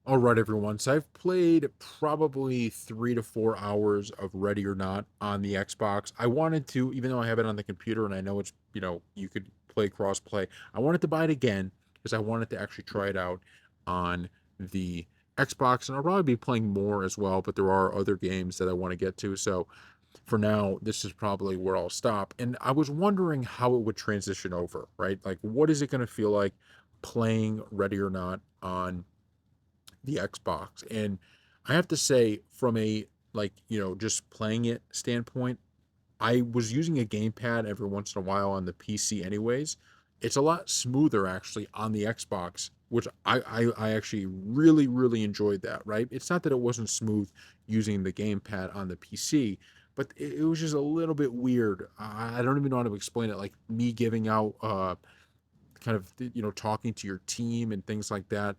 All right, everyone. So I've played probably 3 to 4 hours of Ready or Not on the Xbox. I wanted to, even though I have it on the computer and I know it's, you could play cross play, I wanted to buy it again because I wanted to actually try it out on the Xbox. And I'll probably be playing more as well, but there are other games that I want to get to. So for now, this is probably where I'll stop. And I was wondering how it would transition over, right? Like, what is it going to feel like playing Ready or Not on the Xbox? And I have to say, from a just playing it standpoint, I was using a gamepad every once in a while on the PC anyways. It's a lot smoother actually on the Xbox, which I actually really, really enjoyed that, right? It's not that it wasn't smooth using the gamepad on the PC, but it was just a little bit weird. I don't even know how to explain it. Like me giving out kind of talking to your team and things like that.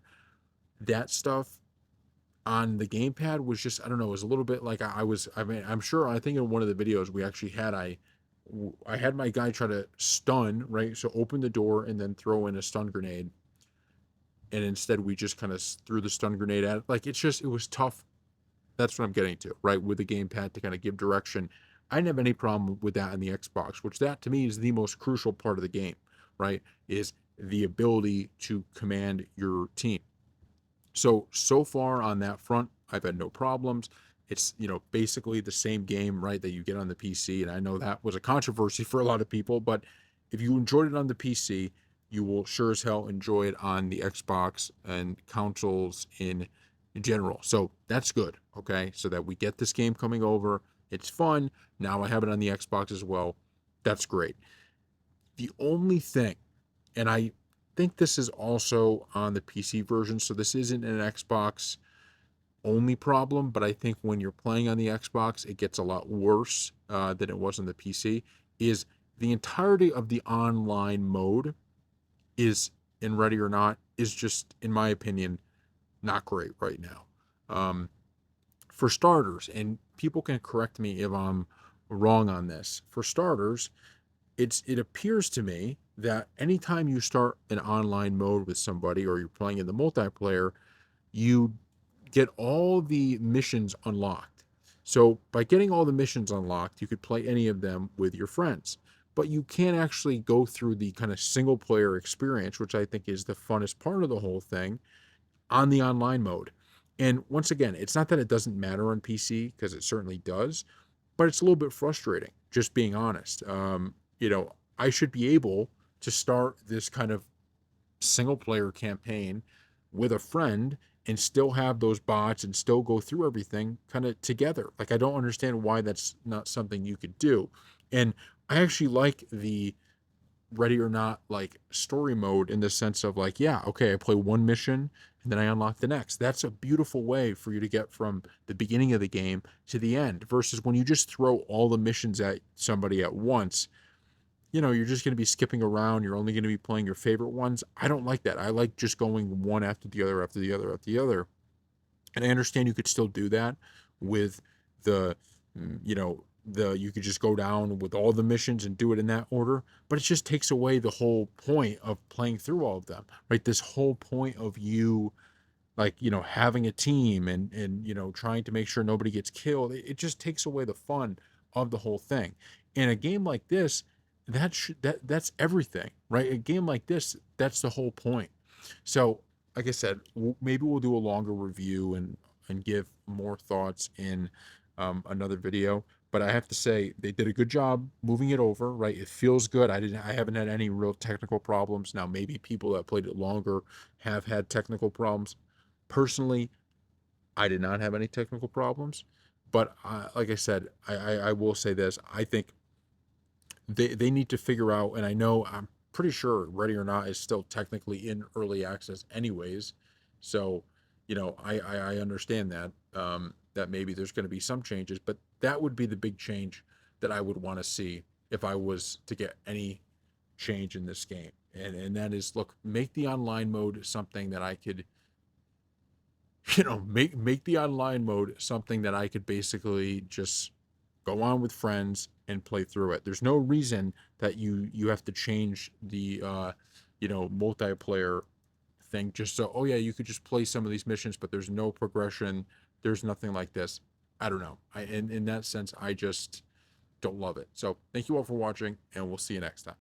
That stuff on the gamepad was just, I don't know, it was a little bit like I mean, I'm sure, I think in one of the videos we actually had, I had my guy try to stun, right? So open the door and then throw in a stun grenade. And instead we just kind of threw the stun grenade at it. Like it was tough. That's what I'm getting to, right? With the gamepad to kind of give direction. I didn't have any problem with that on the Xbox, which that to me is the most crucial part of the game, right? Is the ability to command your team. So far on that front, I've had no problems. It's, basically the same game, right, that you get on the PC. And I know that was a controversy for a lot of people, but if you enjoyed it on the PC, you will sure as hell enjoy it on the Xbox and consoles in general. So that's good, okay? So that we get this game coming over. It's fun. Now I have it on the Xbox as well. That's great. The only thing, and I think this is also on the PC version, so this isn't an Xbox only problem, but I think when you're playing on the Xbox, it gets a lot worse than it was on the PC. Is the entirety of the online mode is in Ready or Not is just, in my opinion, not great right now. Um, for starters, and people can correct me if I'm wrong on this. For starters, it appears to me that anytime you start an online mode with somebody or you're playing in the multiplayer, you get all the missions unlocked. So by getting all the missions unlocked, you could play any of them with your friends. But you can't actually go through the kind of single player experience, which I think is the funnest part of the whole thing, on the online mode. And once again, it's not that it doesn't matter on PC, because it certainly does, but it's a little bit frustrating, just being honest. I should be able to start this kind of single player campaign with a friend and still have those bots and still go through everything kind of together. Like, I don't understand why that's not something you could do. And I actually like the Ready or Not like story mode, in the sense of like, yeah, okay, I play one mission and then I unlock the next. That's a beautiful way for you to get from the beginning of the game to the end, versus when you just throw all the missions at somebody at once. You're just going to be skipping around. You're only going to be playing your favorite ones. I don't like that. I like just going one after the other, after the other, after the other. And I understand you could still do that with the, you could just go down with all the missions and do it in that order, but it just takes away the whole point of playing through all of them, right? This whole point of you, like, having a team and trying to make sure nobody gets killed. It just takes away the fun of the whole thing. In a game like this, that's everything, right? A game like this, that's the whole point. So, like I said, maybe we'll do a longer review and give more thoughts in another video. But I have to say, they did a good job moving it over, right? It feels good. I haven't had any real technical problems. Now, maybe people that played it longer have had technical problems. Personally, I did not have any technical problems, but like I said, I will say this: I think they need to figure out, and I'm pretty sure Ready or Not is still technically in early access, anyways. So, I understand that that maybe there's going to be some changes, but that would be the big change that I would want to see if I was to get any change in this game. And that is, look, make the online mode something that I could, make the online mode something that I could basically just go on with friends and play through it. There's no reason that you have to change the multiplayer thing just so, oh yeah, you could just play some of these missions, but there's no progression. There's nothing like this. I don't know. In that sense, I just don't love it. So thank you all for watching, and we'll see you next time.